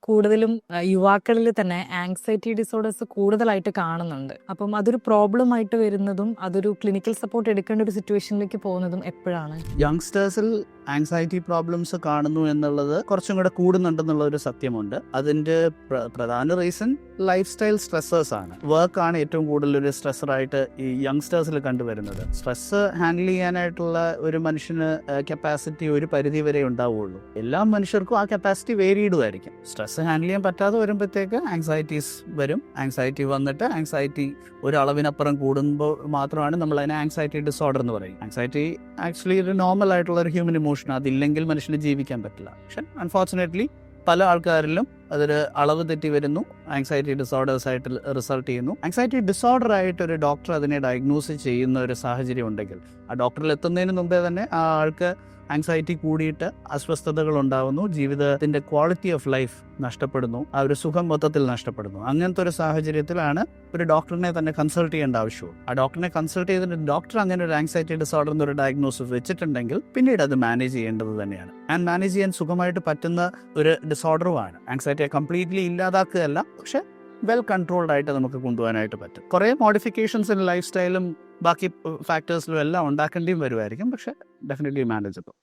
കൂടുതലും യുവാക്കളിൽ തന്നെ ആങ്സൈറ്റി ഡിസോർഡേഴ്സ് കൂടുതലായിട്ട് കാണുന്നുണ്ട്. അപ്പം അതൊരു പ്രോബ്ലം ആയിട്ട് വരുന്നതും അതൊരു ക്ലിനിക്കൽ സപ്പോർട്ട് എടുക്കേണ്ട ഒരു സിറ്റുവേഷനിലേക്ക് പോകുന്നതും എപ്പോഴാണ്? യങ്സ്റ്റേഴ്സിൽ ആങ്സൈറ്റി പ്രോബ്ലംസ് കാണുന്നു എന്നുള്ളത് കുറച്ചും കൂടെ കൂടുന്നുണ്ടെന്നുള്ള ഒരു സത്യമുണ്ട്. അതിൻ്റെ പ്രധാന റീസൺ ലൈഫ് സ്റ്റൈൽ സ്ട്രെസ്സേഴ്സ് ആണ്. വർക്കാണ് ഏറ്റവും കൂടുതൽ ഒരു സ്ട്രെസ്സറായിട്ട് ഈ യങ്സ്റ്റേഴ്സിൽ കണ്ടുവരുന്നത്. സ്ട്രെസ്സ് ഹാൻഡിൽ ചെയ്യാനായിട്ടുള്ള ഒരു മനുഷ്യന് കപ്പാസിറ്റി ഒരു പരിധി വരെ ഉണ്ടാവുള്ളൂ. എല്ലാ മനുഷ്യർക്കും ആ കപ്പാസിറ്റി വേരിയഡും ആയിരിക്കും. സ്ട്രെസ് ഹാൻഡിൽ ചെയ്യാൻ പറ്റാതെ വരുമ്പോഴത്തേക്ക് ആങ്സൈറ്റീസ് വരും. ആങ്സൈറ്റി വന്നിട്ട് ആങ്സൈറ്റി ഒരു അളവിനപ്പുറം കൂടുമ്പോൾ മാത്രമാണ് നമ്മൾ അതിനെ ആങ്സൈറ്റി ഡിസോർഡർ എന്ന് പറയും. ആങ്സൈറ്റി ആക്ച്വലി ഒരു നോർമൽ ആയിട്ടുള്ള ഒരു ഹ്യൂമൻ ഇമോഷൻ. അതില്ലെങ്കിൽ മനുഷ്യന് ജീവിക്കാൻ പറ്റില്ല. പക്ഷെ അൺഫോർച്ചുനേറ്റ്ലി പല ആൾക്കാരിലും അതൊരു അളവ് തെറ്റി വരുന്നു, ആങ്സൈറ്റി ഡിസോർഡേഴ്സ് ആയിട്ട് റിസൾട്ട് ചെയ്യുന്നു. ആങ്സൈറ്റി ഡിസോർഡർ ആയിട്ട് ഒരു ഡോക്ടർ അതിനെ ഡയഗ്നോസ് ചെയ്യുന്ന ഒരു സാഹചര്യം ഉണ്ടെങ്കിൽ ആ ഡോക്ടറിൽ എത്തുന്നതിന് മുമ്പേ തന്നെ ആ ആൾക്ക് ആങ്സൈറ്റി കൂടിയിട്ട് അസ്വസ്ഥതകൾ ഉണ്ടാവുന്നു, ജീവിതത്തിന്റെ ക്വാളിറ്റി ഓഫ് ലൈഫ് നഷ്ടപ്പെടുന്നു, ആ ഒരു സുഖം മൊത്തത്തിൽ നഷ്ടപ്പെടുന്നു. അങ്ങനത്തെ ഒരു സാഹചര്യത്തിലാണ് ഒരു ഡോക്ടറിനെ തന്നെ കൺസൾട്ട് ചെയ്യേണ്ട ആവശ്യവും. ആ ഡോക്ടറിനെ കൺസൾട്ട് ചെയ്തിട്ട് ഡോക്ടർ അങ്ങനെ ഒരു ആങ്സൈറ്റി ഡിസോർഡർ എന്നൊരു ഡയഗ്നോസിസ് വെച്ചിട്ടുണ്ടെങ്കിൽ പിന്നീട് അത് മാനേജ് ചെയ്യേണ്ടത് തന്നെയാണ്. ആൻഡ് മാനേജ് ചെയ്യാൻ സുഖമായിട്ട് പറ്റുന്ന ഒരു ഡിസോർഡറുമാണ്. ആങ്സൈറ്റിയെ കംപ്ലീറ്റ്ലി ഇല്ലാതാക്കുകയല്ല, പക്ഷെ വെൽ കൺട്രോൾഡ് ആയിട്ട് നമുക്ക് കൊണ്ടുപോകാനായിട്ട് പറ്റും. കുറേ മോഡിഫിക്കേഷൻസ് ഇൻ ലൈഫ് സ്റ്റൈലും ബാക്കി ഫാക്ടേഴ്സിലും എല്ലാം ഉണ്ടാക്കേണ്ടിയും വരുമായിരിക്കും, പക്ഷെ ഡെഫിനറ്റ്ലി മാനേജബിൾ.